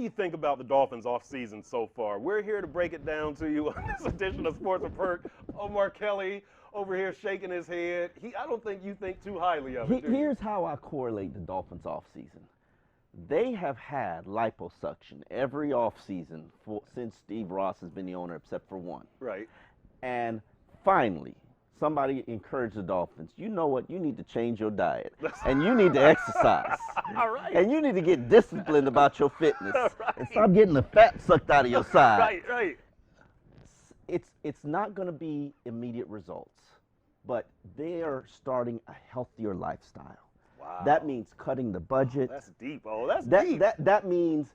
you think about the Dolphins offseason so far? We're here to break it down to you on this edition of Sports with Perk. Omar Kelly over here shaking his head. I don't think you think too highly of it, do you? Here's how I correlate the Dolphins offseason. They have had liposuction every offseason since Steve Ross has been the owner, except for one. Right. And finally, somebody encouraged the Dolphins, you know what, you need to change your diet. And you need to exercise. All right. And you need to get disciplined about your fitness. Right. And stop getting the fat sucked out of your side. Right. It's not going to be immediate results, but they are starting a healthier lifestyle. Wow. That means cutting the budget. That's deep. Oh, that's deep. That means,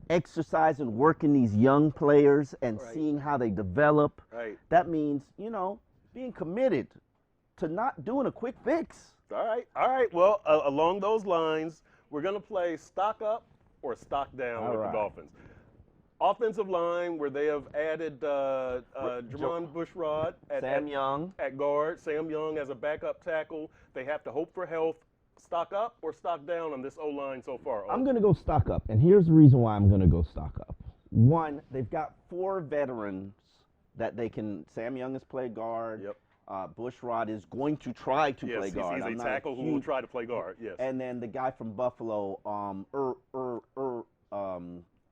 exercising, working these young players and seeing how they develop. Right. That means, being committed to not doing a quick fix. All right. Well, along those lines, we're going to play stock up or stock down with the Dolphins. Offensive line, where they have added Jermon Bushrod Sam Young at guard, Sam Young as a backup tackle. They have to hope for health. Stock up or stock down on this O-line so far? I'm going to go stock up, and here's the reason why I'm going to go stock up. One, they've got 4 veterans that they can. Sam Young has played guard. Yep. Bushrod is going to try to play guard. He's a tackle who will try to play guard. Yes. And then the guy from Buffalo,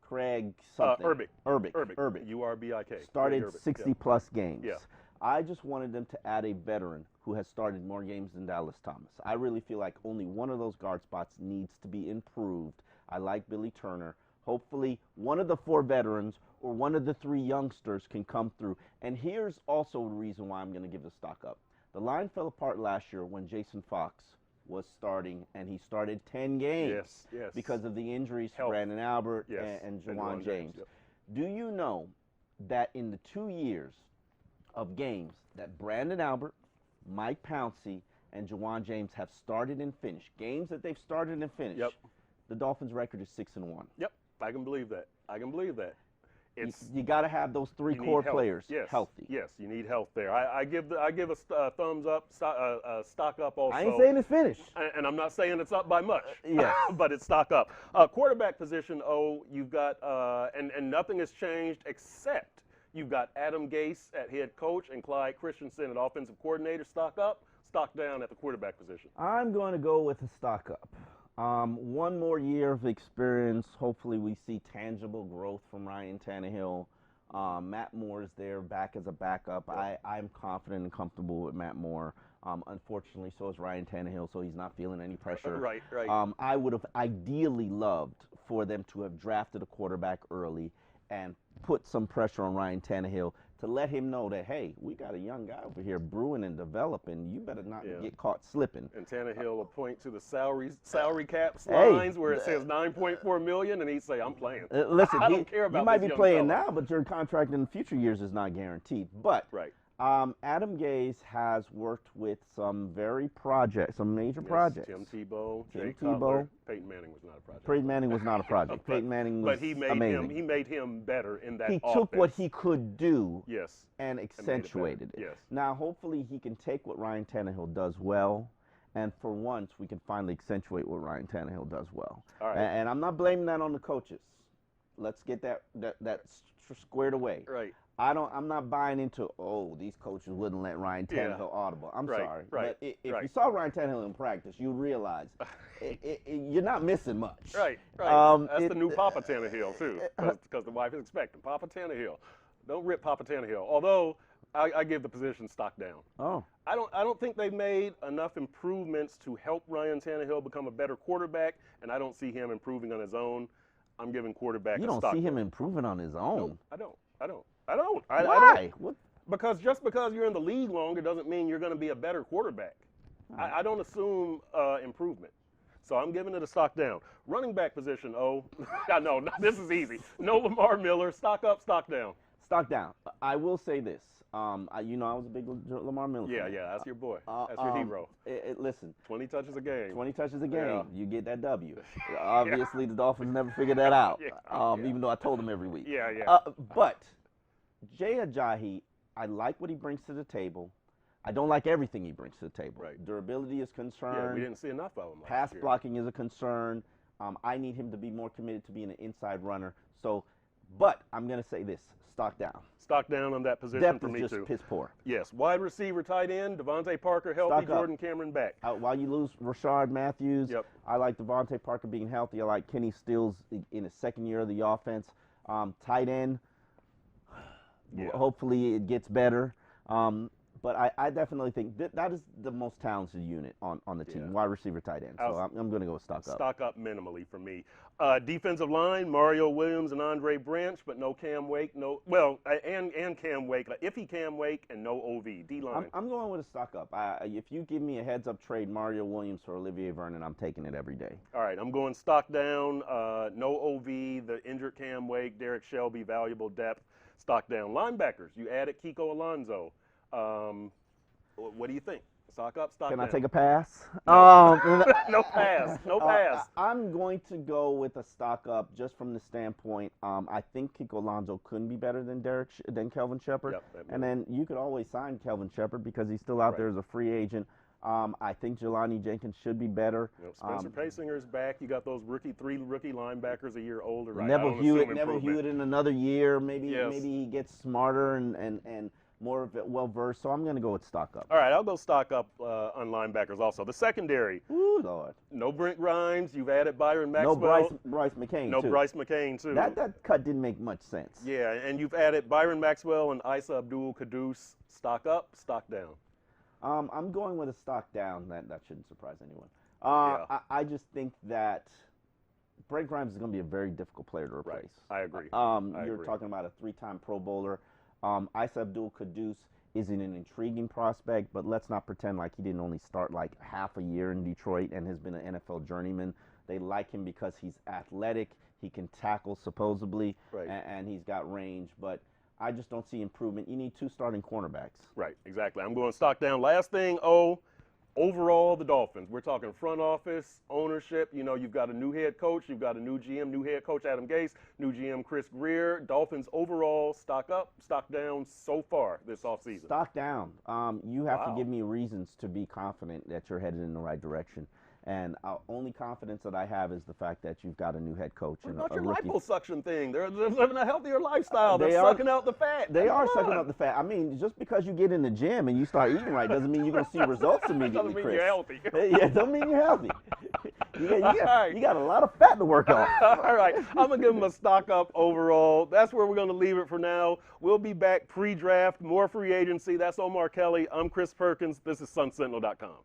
Craig something. Urbik. U-R-B-I-K. Started 60-plus games. Yeah. I just wanted them to add a veteran who has started more games than Dallas Thomas. I really feel like only one of those guard spots needs to be improved. I like Billy Turner. Hopefully, one of the 4 veterans or one of the 3 youngsters can come through. And here's also the reason why I'm going to give the stock up. The line fell apart last year when Jason Fox was starting, and he started 10 games because of the injuries to Brandon Albert and Juwan James. Yep. Do you know that in the 2 years of games that Brandon Albert, Mike Pouncey, and Juwan James have started and finished, games that they've started and finished, the Dolphins' record is 6-1. Yep, I can believe that. You got to have those 3 core players healthy. Yes, you need health there. I give a thumbs up, stock up also. I ain't saying it's finished. And I'm not saying it's up by much. Yes. But it's stock up. Quarterback position, you've got, and nothing has changed except you've got Adam Gase at head coach and Clyde Christensen at offensive coordinator. Stock up, stock down at the quarterback position. I'm going to go with a stock up. 1 more year of experience. Hopefully we see tangible growth from Ryan Tannehill. Matt Moore is there back as a backup. I'm confident and comfortable with Matt Moore. Unfortunately, so is Ryan Tannehill, so he's not feeling any pressure. Right. I would have ideally loved for them to have drafted a quarterback early and put some pressure on Ryan Tannehill to let him know that, hey, we got a young guy over here brewing and developing. You better not get caught slipping. And Tannehill will point to the salary cap lines where it says $9.4 million, and he'd say, I'm playing. Listen, I don't care about you might this be young playing fella. now, but your contract in future years is not guaranteed. But Adam Gase has worked with some major projects. Tim Tebow, Tim Jay Tebow. Cutler. Peyton Manning was not a project. Peyton Manning was not a project. Peyton Manning was amazing. He made him better in that He offense. took what he could do Yes. and accentuated it. Yes. Now, hopefully, he can take what Ryan Tannehill does well, and for once, we can finally accentuate what Ryan Tannehill does well. All right. And I'm not blaming that on the coaches. Let's get that squared away. Right. I'm not buying into, these coaches wouldn't let Ryan Tannehill audible. I'm sorry. But if you saw Ryan Tannehill in practice, you'd realize you're not missing much. Right. That's the new Papa Tannehill, too, because the wife is expecting. Papa Tannehill. Don't rip Papa Tannehill. Although, I give the position stock down. Oh. I don't think they've made enough improvements to help Ryan Tannehill become a better quarterback, and I don't see him improving on his own. I'm giving quarterback a stock. You don't see him improving on his own? No, I don't. Why? Because just because you're in the league longer doesn't mean you're going to be a better quarterback. I don't assume improvement. So I'm giving it a stock down. Running back position, I know, this is easy. No Lamar Miller, stock up, stock down. Stock down. I will say this. I was a big Lamar Miller fan. Yeah, that's your boy. That's your hero. Listen. 20 touches a game. 20 touches a game. You get that W. Obviously, the Dolphins never figured that out, even though I told them every week. But Jay Ajayi, I like what he brings to the table. I don't like everything he brings to the table. Right. Durability is concerned. Yeah, we didn't see enough of him. Pass blocking is a concern. I need him to be more committed to being an inside runner. So, but I'm going to say this, stock down. Stock down on that position Depth for is me just too. piss poor. Yes, wide receiver, tight end, Devontae Parker healthy, Stock up. Jordan Cameron back. While you lose Rashard Matthews, Yep. I like Devontae Parker being healthy. I like Kenny Stills in his second year of the offense. Tight end, hopefully it gets better. But I definitely think that is the most talented unit on the team, wide receiver, tight end. So I'm going to go with stock up. Stock up minimally for me. Defensive line, Mario Williams and Andre Branch, but no Cam Wake, and Cam Wake, iffy Cam Wake, and no OV. D-line. I'm going with a stock up. If you give me a heads-up trade, Mario Williams for Olivier Vernon, I'm taking it every day. All right, I'm going stock down, no OV, the injured Cam Wake, Derek Shelby, valuable depth, stock down. Linebackers, you added Kiko Alonso. What do you think? Stock up, stock down. Can I take a pass? No pass. No pass. I'm going to go with a stock up just from the standpoint. I think Kiko Alonso couldn't be better than Kelvin Shepherd. Yep, and then you could always sign Kelvin Shepherd because he's still out there as a free agent. I think Jelani Jenkins should be better. Spencer Pasinger's back. You got those three rookie linebackers a year older. Right? Neville Hewitt in another year. Maybe he gets smarter and more of it well-versed, so I'm going to go with stock up. All right, I'll go stock up on linebackers also. The secondary. Ooh, Lord. No Brent Grimes. You've added Byron Maxwell. No Bryce McCain, No too. Bryce McCain, too. That cut didn't make much sense. Yeah, and you've added Byron Maxwell and Isa Abdul-Quddus. Stock up, stock down. I'm going with a stock down. That shouldn't surprise anyone. I just think that Brent Grimes is going to be a very difficult player to replace. Right. I agree. You're talking about a 3-time Pro Bowler. Isa Abdul-Quddus isn't an intriguing prospect, but let's not pretend like he didn't only start like half a year in Detroit and has been an NFL journeyman. They like him because he's athletic, he can tackle supposedly, and he's got range, but I just don't see improvement. You need 2 starting cornerbacks. Right, exactly. I'm going stock down. Last thing, overall, the Dolphins. We're talking front office, ownership. You know, you've got a new head coach. You've got a new GM, new head coach Adam Gase, new GM Chris Greer. Dolphins overall, stock up, stock down so far this offseason. Stock down. You have to give me reasons to be confident that you're headed in the right direction. And only confidence that I have is the fact that you've got a new head coach. What about your liposuction thing? They're living a healthier lifestyle. They're sucking out the fat. They are sucking out the fat. I mean, just because you get in the gym and you start eating right doesn't mean you're going to see results immediately, Doesn't mean Chris. you're healthy. Yeah, doesn't mean you're healthy. You got a lot of fat to work off. All right, I'm going to give them a stock up overall. That's where we're going to leave it for now. We'll be back pre-draft, more free agency. That's Omar Kelly. I'm Chris Perkins. This is SunSentinel.com.